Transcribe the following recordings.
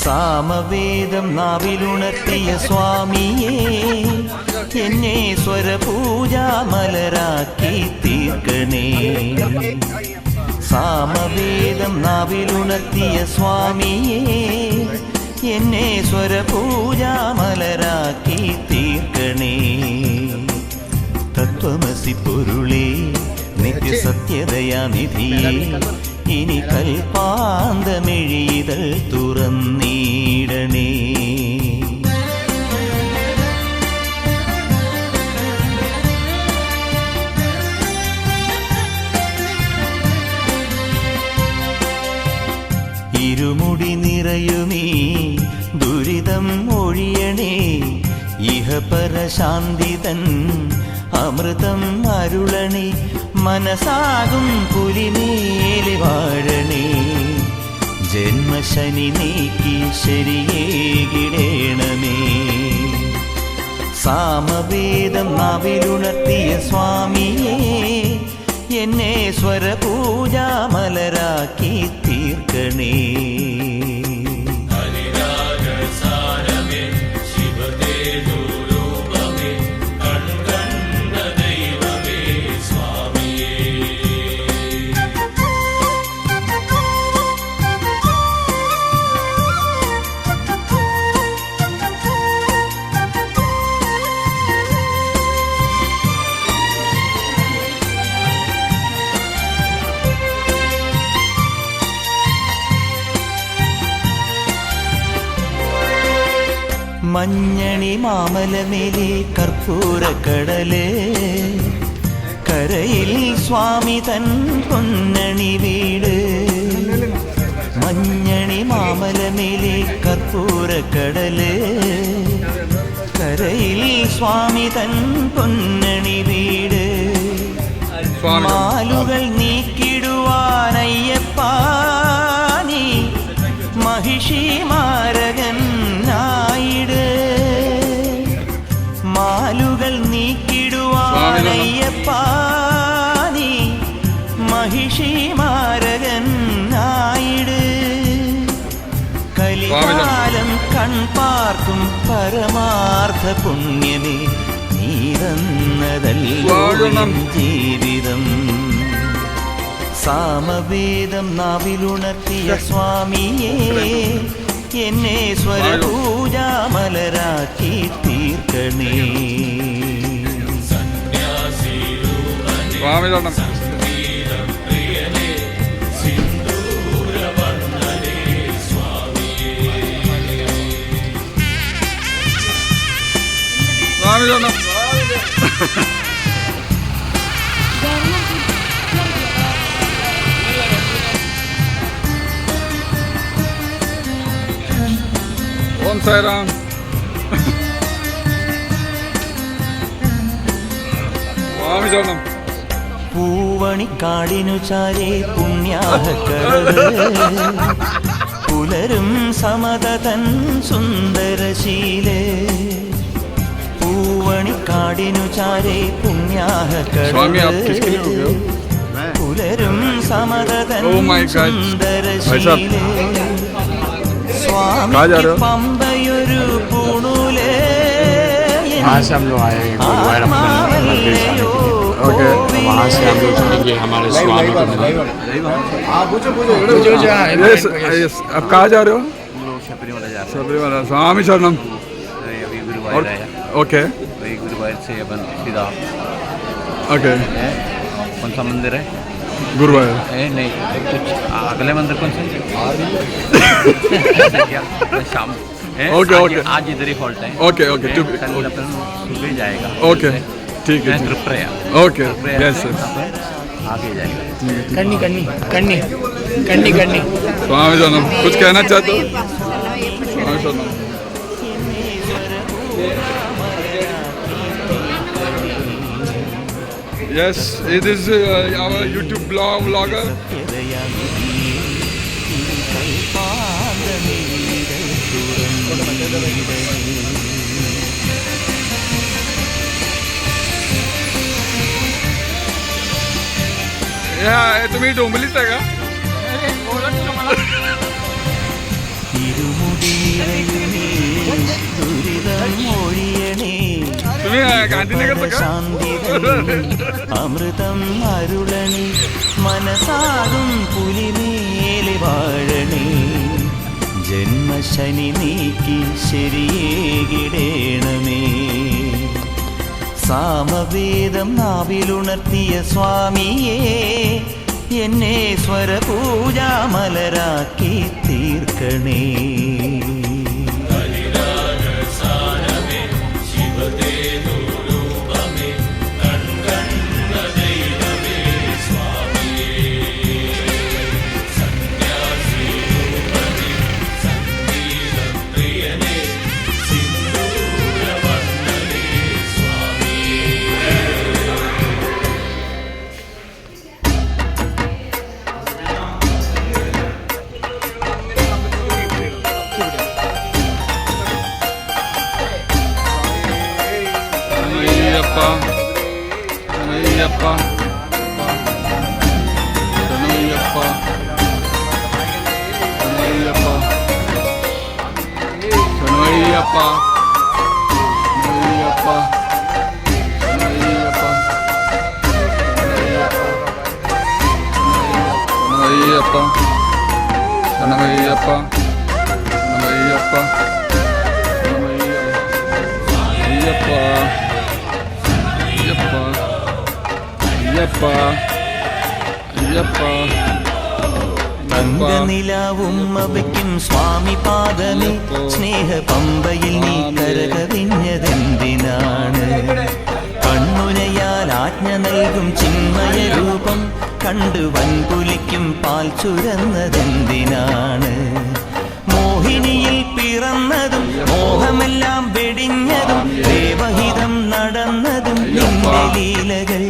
സാമവേദം നാവിലുണർത്തിയ സ്വാമിയേ, എന്നെ സ്വരപൂജാമലരാക്കി തീർക്കണേ. സാമവേദം നാവിലുണർത്തിയ സ്വാമിയേ, എന്നെ സ്വരപൂജാമലരാക്കി തീർക്കണേ. തത്വമസി പൊരുളേ, നിത്യസത്യദയാനിധിയേ, ഇനി കൽപ്പാന്തമിഴിതൾ തുറന്നീടണേ. ഇരുമുടി നിറയുമീ ദുരിതം ഒഴിയണേ. ഇഹപരശാന്തിതൻ അമൃതം അരുളണേ. മനസാകും പുലിമേലി വാഴണേ. ജന്മശനി നീക്കി ശരിയേകിടേണമേ. സാമവേദം നാവിലുണർത്തിയ സ്വാമിയേ, എന്നെ സ്വരപൂജാമലരാക്കി തീർക്കണേ. മഞ്ഞണി മാമലമേലെ കർപ്പൂരക്കടല്, കരയിൽ സ്വാമി തൻ പൊന്നണി വീട്. മഞ്ഞണി മാമലമേലെ കർപ്പൂരക്കടല്, കരയിൽ സ്വാമി തൻ പൊന്നണി വീട്. മാലുകൾ നീക്കിടുവാനയ്യപ്പാ നീ മഹിഷി മാരകൻ ആയിട്. മാലുകൾ നീക്കിടുവാനയ്യപ്പാ നീ മഹിഷി മാരകൻ ആയിട്. കലികാലം കൺപാർക്കും പരമാർത്ഥ പുണ്യമേ, നീതന്നതല്ലോ ജീവിതം. സാമവേദം നാവിലുണർത്തിയ സ്വാമിയേ, എന്നെ സ്വരപൂജാമലരാക്കി തീർക്കണേ. ഓം സായിറാം. പൂവണിക്കാടിനു ചാരേ പുണ്യാഹക്കടവ്, പുലരും സമതതൻ സുന്ദരശീലേ. പൂവണിക്കാടിനു ചാരേ പുണ്യാഹക്കടവ്, പുലരും സമതതൻ സുന്ദരശീലേ. സ്വാമി പമ്പയൊരു പൂണൂലേ, वहाँ से हम लोग आए गुरुवार अपने मंदिर जाने के लिए। वहाँ से हम लोग जाएंगे हमारे स्वामी को मिलने। अब कहाँ जा रहे हो? शबरीमला. स्वामी शरणम. ओके. गुरुवार से अपन सीधा. ओके. कौन सा मंदिर है? गुरुवार. नहीं, कुछ अगले मंदिर कौन सा? शाम. Okay okay. आज इधर ही हॉल्ट है. Okay okay. सुबह जाएगा. ओके ठीक है. ओके. Yes sir. आगे जाएगा. करनी करनी करनी करनी करनी. स्वामी शरणम. कुछ कहना चाहते हो? स्वामी शरणम. Yes, it is our YouTube vlogger. तुम्ही डोंबिवलीत आहे का? പൊടിയിറയുമേ ദുരിതം ഒഴിയണേ ശാന്തി അമൃതം അരുളണേ മനസാകും പുലിമേലെ വാഴണേ ജന്മശനി നീക്കി ശരിയേകിടേണമേ സാമവേദം നാവിലുണർത്തിയ സ്വാമിയേ എന്നെ സ്വരപൂജാമലരാക്കി തീർക്കണേ തങ്കനിലാവുമ്മവയ്ക്കും സ്വാമി പാദമേ സ്നേഹ പമ്പയിൽ നീ കരകവിഞ്ഞതെന്തിനാണ് കണ്ണുനയാൽ ആജ്ഞ നൽകും ചിന്മയ രൂപം കണ്ടു വൻപുലിക്കും പാൽ ചുരന്നതെന്തിനാണ് മോഹിനിയിൽ പിറന്നതും മോഹമെല്ലാം വെടിഞ്ഞതും ദേവഹിതം നടന്നതും നിന്റെ ലീലകൾ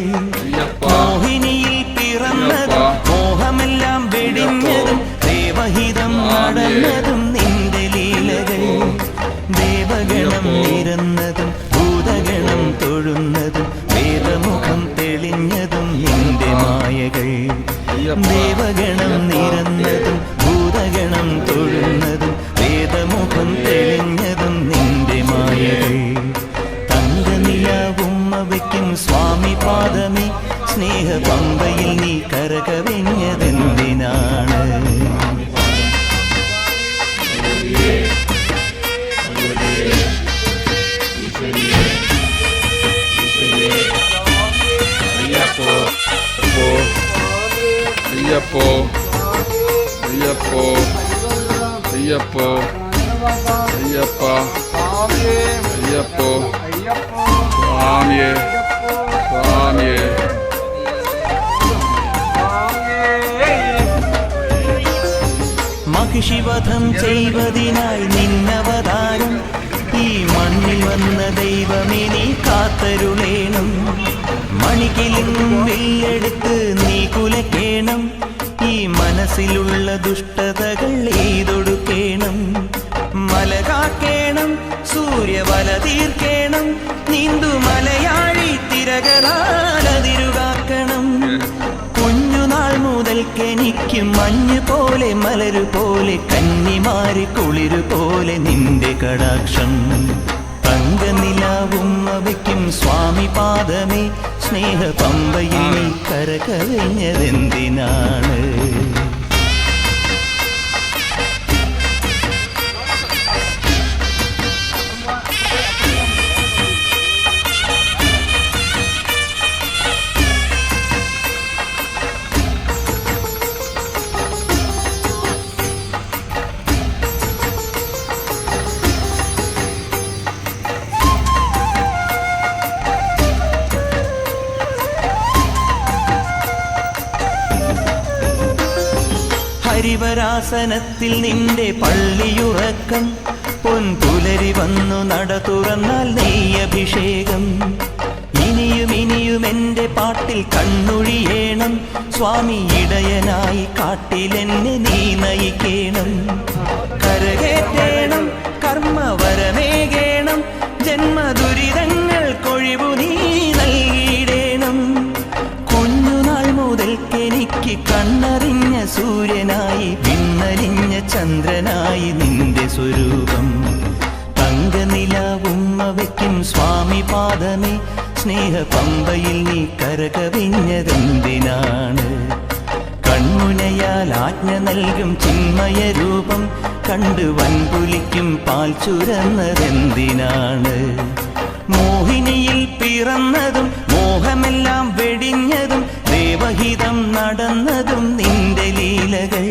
മോഹിനിയിൽ പിറന്നതും മോഹമെല്ലാം വെടിഞ്ഞതും ദേവഹിതം നടന്നതും നിന്റെ ലീലകൾ ദേവഗണം നിരന്നതും ഭൂതഗണം തൊഴുന്നതും വേദമുഖം തെളിഞ്ഞതും നിന്റെ മായകൾ ദേവഗണം നിരന്നതും ഭൂതഗണം തൊഴുന്നതും വേദമുഖം തെളിഞ്ഞതും നിന്റെ മായകൾ തങ്കനിലാവുമ്മവയ്ക്കും സ്വാമി പാദമേ സ്നേഹ പമ്പയിൽ നീ കരകവിഞ്ഞതെന്തിനാണ് അയ്യപ്പോ അയ്യപ്പോ അയ്യപ്പോ അയ്യപ്പ അയ്യപ്പോ സ്വാമിയേ സ്വാമിയേ മഹിഷിവധം ചെയ്വതിനായി നിന്നവതാരം ഈ മണ്ണിൽ വന്ന ദൈവമേ നീ കാത്തരുളേണം മണികിലും വില്ലെടുത്ത് നീ കുലക്കേണം ഈ മനസ്സിലുള്ള ദുഷ്ടതകൾ എയ്തൊടുക്കേണം മല കാക്കേണം സൂര്യവല തീർക്കേണം നീന്തു മലയാഴി തിരകളാലതിരുകാക്കണം കുഞ്ഞുനാൾ മുതൽക്കെനിക്ക് മഞ്ഞ് പോലെ മലരു പോലെ കന്നിമാരി കുളിരു പോലെ നിന്റെ കടാക്ഷം തങ്കനിലാവുമ്മവയ്ക്കും സ്വാമി പാദമേ സ്നേഹ പമ്പയിൽ നീ കരകവിഞ്ഞതെന്തിനാണ് ഹരിവരാസനത്തിൽ നിന്റെ പള്ളിയുറക്കം പൊൻപുലരി വന്നു നട തുറന്നാൽ നെയ്യഭിഷേകം ഇനിയും ഇനിയും എൻ്റെ പാട്ടിൽ കണ്ണൊഴിയേണം സ്വാമി ഇടയനായി കാട്ടിലെന്നെ നീ നയിക്കേണം കരകേറ്റേണം കർമ്മവരമേകേണം ജന്മദുരിതങ്ങൾ കൊഴിവു നീ നൽകിയിടേണം കുഞ്ഞുനാൾ മുതൽ നിനക്കെനിക്ക് കണ്ണറിഞ്ഞ സൂര്യനായി പിന്നലിഞ്ഞ ചന്ദ്രനായി നിന്റെ സ്വരൂപം. തങ്കനിലാവുമ്മ വയ്ക്കും സ്വാമി പാദമേ, സ്നേഹ പമ്പയിൽ നീ കരകവിഞ്ഞതെന്തിനാണ്? കൺമുനയാൽ ആജ്ഞ നൽകും ചിന്മയ രൂപം കണ്ട് വൻപുലിക്കും പാൽ ചുരന്നതെന്തിനാണ്? മോഹിനിയിൽ പിറന്നതും മോഹമെല്ലാം വെടിഞ്ഞതും ദേവഹിതം നടന്നതും നിന്റെ ലീലകൾ.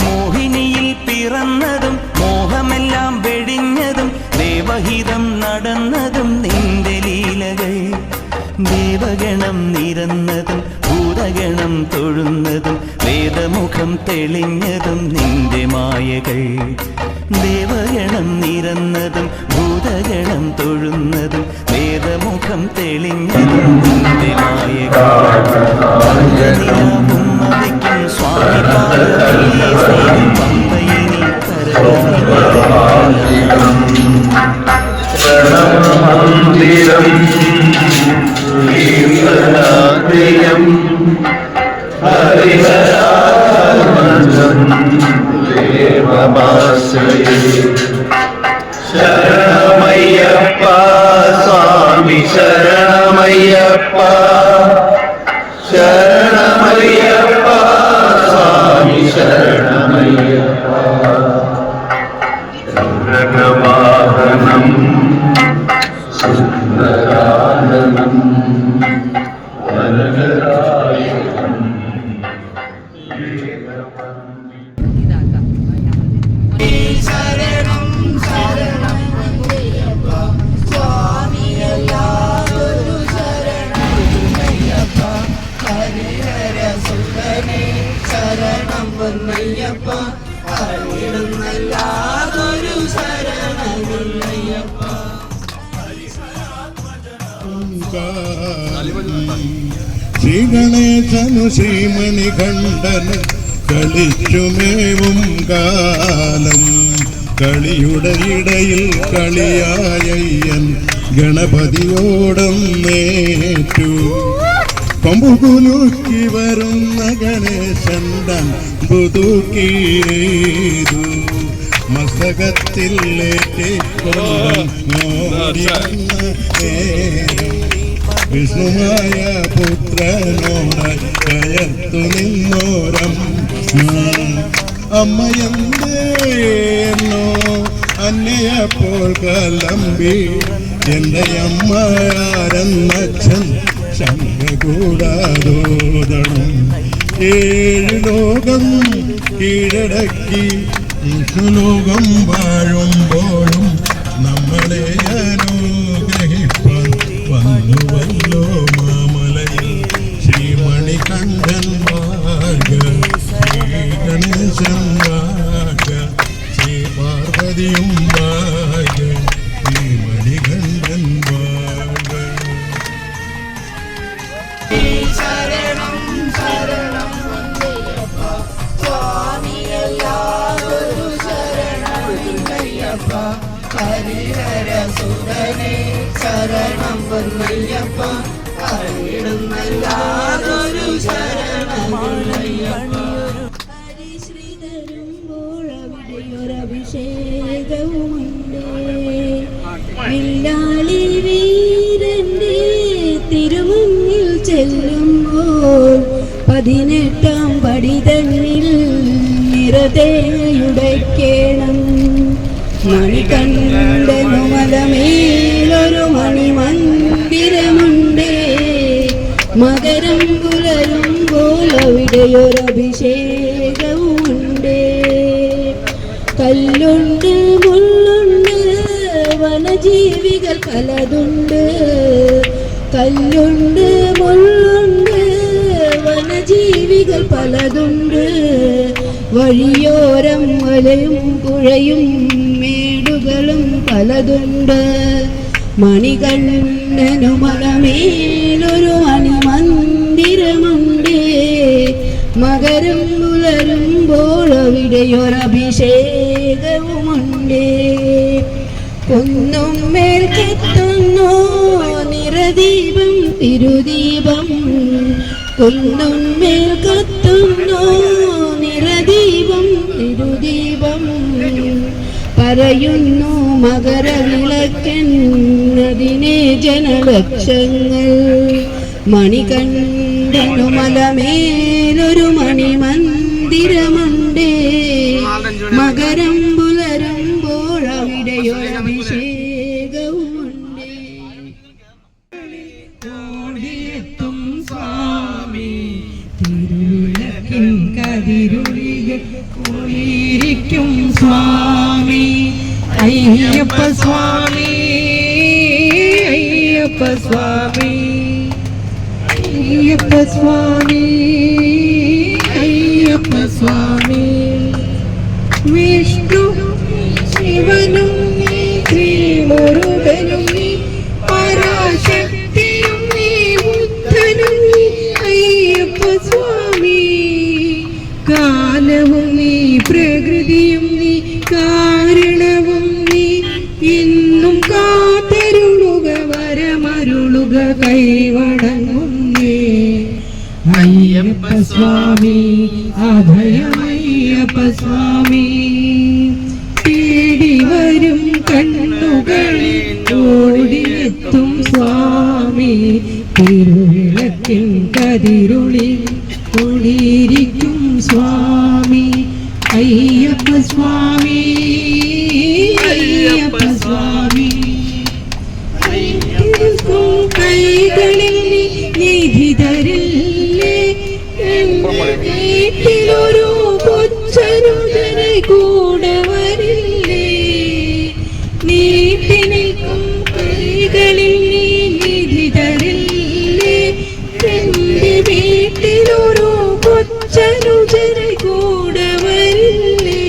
മോഹിനിയിൽ പിറന്നതും മോഹമെല്ലാം വെടിഞ്ഞതും ദേവഹിതം നടന്നതും നിന്റെ ലീലകൾ. ദേവഗണം നിരന്നതും ഭൂതഗണം തൊഴുന്നതും വേദമുഖം തെളിഞ്ഞതും നിന്റെ മായകൾ. ദേവഗണം നിരന്നതും ഭൂതഗണം തൊഴുന്നതും വേദമുഖം തെളിഞ്ഞതും നിന്റെ മായകൾ. നിലാവുമ്മവയ്ക്കും സ്വാമി പാദമേ, സ്നേഹ പമ്പയിൽ നീ ീം ശരണമയ്യപ്പ സ്വാമി ശരണമയ്യപ്പ ശരണമയ്യപ്പ സ്വാമി ശരണമയ്യപ്പ. ചന്ദ്രവാഹനം സുന്ദരാനനം ശ്രീഗണേശനു ശ്രീമണികണ്ഠന് കളിച്ചുമേവും കാലം കളിയുടെ ഇടയിൽ കളിയായയ്യൻ ഗണപതിയോടൊന്നേറ്റു കൊമ്പുകുലുക്കി വരുന്ന ഗണേശൻ ബുതുക്കീതു മസ്തകത്തിൽ വിഷ്ണുമായ പുത്രനോടായി കയർത്തു നിന്നോരം അമ്മയെന്തേന്നോ അന്നയപ്പോൾ കലമ്പി എൻ്റെ അമ്മയാരെന്നച്ഛൻ ശങ്ക കൂടാതോദണം. 7 ലോകം കീഴടക്കി ലോകം വാഴുമ്പോഴും നമ്മളെ അനുഗ്രഹിപ്പാൻ വന്നുവല്ലോ മാമലയിൽ ശ്രീമണികണ്ഠൻ വാഴ്ക, ശ്രീ ഗണേശൻ വാഴ്ക, ശ്രീ പാർവതിയും വാഴ്ക, ശ്രീമണികണ്ഠൻ വാഴ്ക. ശരണം ശരണം അയ്യപ്പ സ്വാമിയല്ലാതൊരു ശരണമില്ലയ്യപ്പ. ഹരിഹര സുതനേ ശരണം പൊന്നയ്യപ്പ, അറിയിടുന്നല്ലാതൊരു ശരണമില്ലയ്യപ്പ. ഹരിശ്രീ തരുമ്പോൾ അവിടെയൊരഭിഷേകവുമുണ്ട്. വില്ലാളി വീരന്റെ തിരുമുന്നിൽ ചെല്ലുമ്പോൾ 18-ാം പടി തന്നിൽ നിറതേയുടയ്ക്കേണം. മണികണ്ഠനു മലമേലൊരു മണിമന്ദിരമുണ്ട്. മകരം പുലരുമ്പോൾ അവിടെയൊരഭിഷേകവുമുണ്ട്. കല്ലുണ്ട് മുള്ളുണ്ട് വനജീവികൾ പലതുണ്ട്. കല്ലുണ്ട് മുള്ളുണ്ട് വനജീവികൾ പലതുണ്ട്. വഴിയോരം മലയും പുഴയും മേടുകളും പലതുണ്ട്. മണികണ്ഠനു മലമേലൊരു മണിമന്ദിരമുണ്ട്. മകരം പുലരുമ്പോൾ അവിടെയൊരഭിഷേകവുമുണ്ട്. കുന്നും മേൽ കത്തുന്നു നിറദീപം തിരുദീപം. കുന്നുമ്മേൽ കത്തുന്നു നിറദീപം തിരുദീപം പറയുന്നു മകരവിളക്കെന്നതിനെ ജനലക്ഷങ്ങൾ മണികണ്ഠനു മലമേലൊരു മണിമന്ദിരമുണ്ടേ മകരം പുലരുമ്പോൾ അവിടെയൊരഭിഷേകവുമുണ്ടേ ഓടിയെത്തും സ്വാമി തിരുവിളക്കിൻ കതിരുളികൾ കുളിരിക്കും സ്വാമി അയ്യപ്പ സ്വാമി അയ്യപ്പ സ്വാമി അയ്യപ്പ സ്വാമി അയ്യപ്പ സ്വാമി വിഷ്ണു ശിവനും നീ ശ്രീമുരുകനും നീ പരാശക്തിയും നീ ബുദ്ധനും നീ അയ്യപ്പ സ്വാമി കാലവും നീ പ്രകൃതിയും നീ കാരണവും നീ ഇന്നും കാത്തരുളുക വരമരുളുക കൈവണങ്ങുന്നേ അയ്യപ്പ സ്വാമി അഭയമയ്യപ്പ സ്വാമി തേടി വരും കണ്ണുകളിൽ ഓടിയെത്തും സ്വാമി തിരുവിളക്കിൻ കതിരുളിൽ ഒളിരിക്കും സ്വാമി അയ്യപ്പ സ്വാമി അയ്യപ്പ സ്വാമി കൈകളിൽ നിധി തരില്ലേ വീട്ടിലൊരു കൊച്ചനുജനെ കൂടെ വരില്ലേ നീട്ടി നിൽക്കും കൈകളിൽ നിധി തരില്ലേ എന്റെ വീട്ടിലൊരു കൊച്ചനുജനെ കൂടെ വരില്ലേ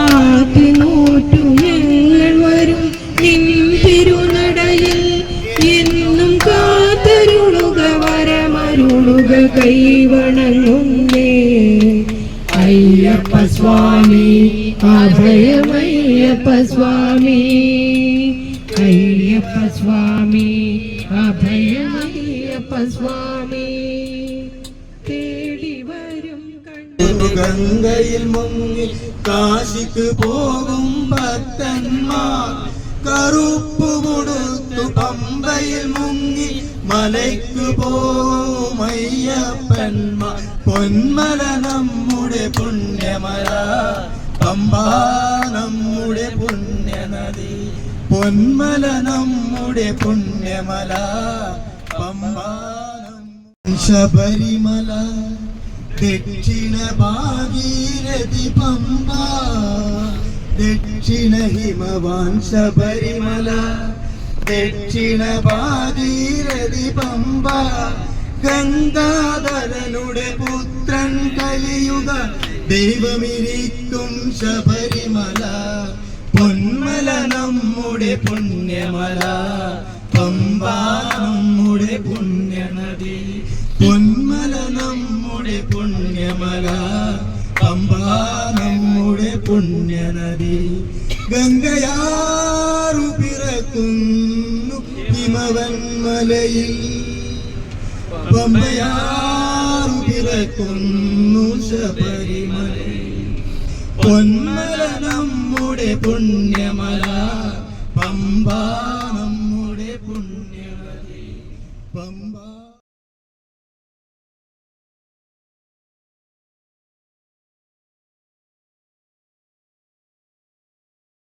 ആദ്യമോട്ടു ഞങ്ങൾ വരും നിൻ തിരുനടയിൽ എന്നും കാത്തരുളുക വരമരുളുക കൈവണങ്ങുന്നേ അയ്യപ്പ സ്വാമി അഭയമയ്യപ്പ സ്വാമി അയ്യപ്പ സ്വാമി അഭയമയ്യപ്പ സ്വാമി തേടി വരും ഗംഗയിൽ മുങ്ങി കാശിക്ക് പോകും ഭക്തന്മാർ കറുപ്പു കൊടുത്തു പമ്പയിൽ മുങ്ങി മലയ്ക്ക് പോവും അയ്യപ്പന്മാർ പൊന്മല നമ്മുടെ പുണ്യമല പമ്പ നമ്മുടെ പുണ്യനദി പൊന്മല നമ്മുടെ പുണ്യമല പമ്പ ശബരിമല ദക്ഷിണ ഭാഗീരഥി പമ്പ ദക്ഷിണ ഹിമവാൻ ശബരിമല ദക്ഷിണ ഭാഗീരഥി പമ്പ ഗംഗാധരനുടെ പുത്രൻ കലിയുഗ ദൈവമിരിക്കും ശബരിമല പൊന്മല നമ്മുടെ പുണ്യമല പമ്പ നമ്മുടെ പുണ്യനദി പൊന്മല നമ്മുടെ പുണ്യമല പമ്പ നമ്മുടെ പുണ്യനദി ഗംഗയാറു പിറക്കുന്നു ഹിമവൻ മലയിൽ പമ്പയാറു പിറക്കുന്നു ശബരിമലയിൽ പൊന്മല നമ്മുടെ പുണ്യമല